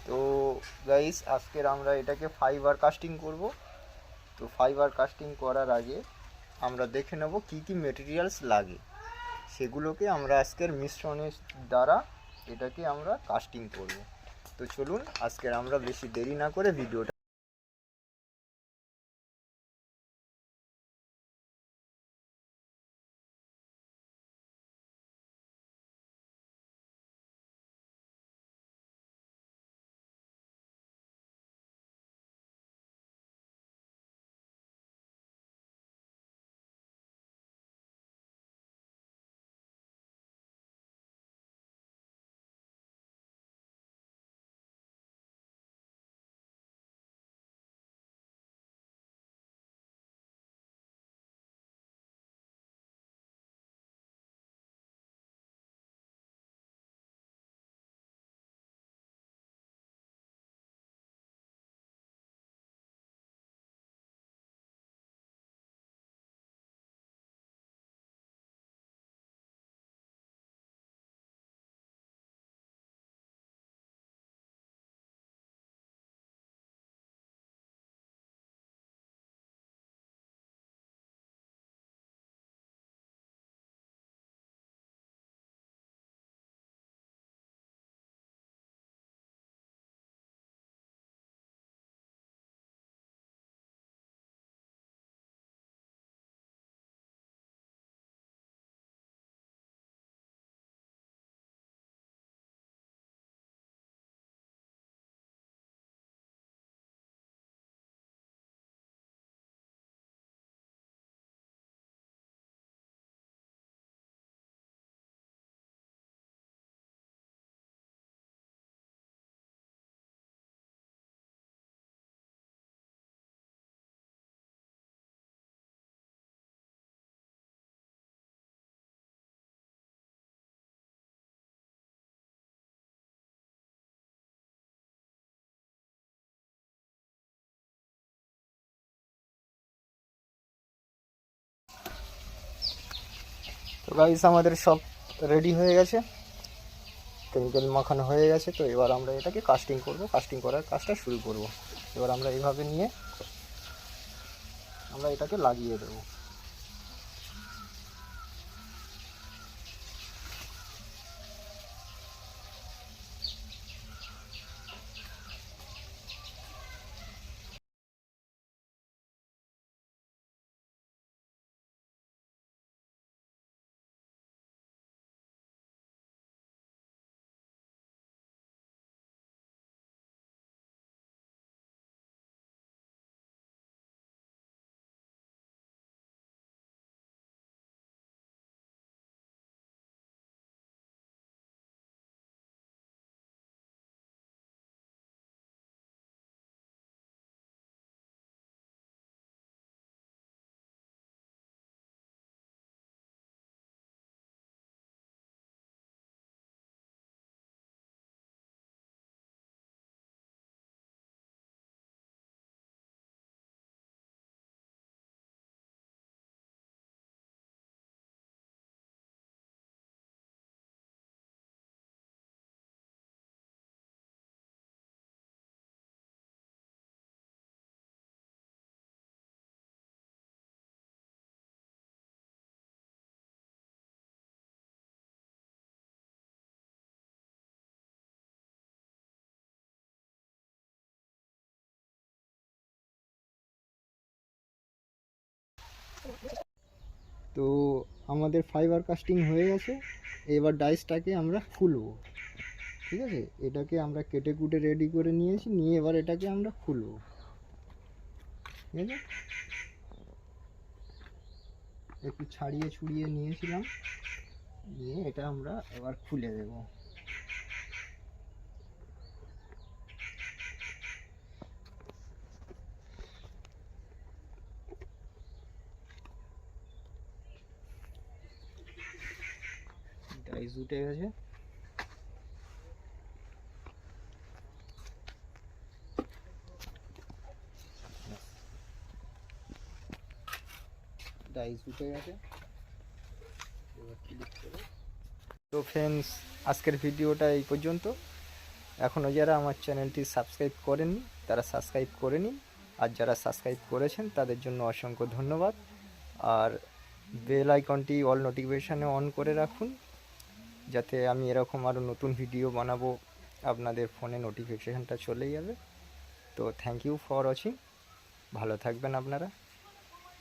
তো গাইস আজকের আমরা এটাকে ফাইবার কাস্টিং করব। তো ফাইবার কাস্টিং করার আগে আমরা দেখে নেব কি কি মেটেরিয়ালস লাগে, সেগুলোকে আমরা আজকের মিশ্রণের দ্বারা এটাকে আমরা কাস্টিং করব। তো চলুন আজকের আমরা বেশি দেরি না করে ভিডিওটা। তো গাইস আমাদের সব রেডি হয়ে গেছে, কেমিক্যাল মাখানো হয়ে গেছে। তো এবার আমরা এটাকে কাস্টিং করব, কাস্টিং করার কাজটা শুরু করব। এবার আমরা এইভাবে নিয়ে আমরা এটাকে লাগিয়ে দেবো। তো আমাদের ফাইবার কাস্টিং হয়ে গেছে। এবার ডাইসটাকে আমরা খুলবো। ঠিক আছে, এটাকে আমরা কেটে কুটে রেডি করে নিয়েছি, নিয়ে এবার এটাকে আমরা খুলবো। ঠিক আছে, একটু ছাড়িয়ে ছুড়িয়ে নিয়েছিলাম, নিয়ে এটা আমরা এবার খুলে দেব। ডাইস উঠে গেছে। ডাইস উঠে গেছে। এবার ক্লিক করে। তো ফ্রেন্ডস, আজকের ভিডিওটা এই পর্যন্ত। এখনও যারা আমার চ্যানেলটি সাবস্ক্রাইব করেননি তারা সাবস্ক্রাইব করে নিন, আর যারা সাবস্ক্রাইব করেছেন তাদের জন্য অসংখ্য ধন্যবাদ। আর বেল আইকনটি অল নোটিফিকেশানে অন করে রাখুন, যাতে আমি এরকম আরও নতুন ভিডিও বানাবো আপনাদের ফোনে নোটিফিকেশানটা চলে যাবে। তো থ্যাংক ইউ ফর ওয়াচিং, ভালো থাকবেন আপনারা।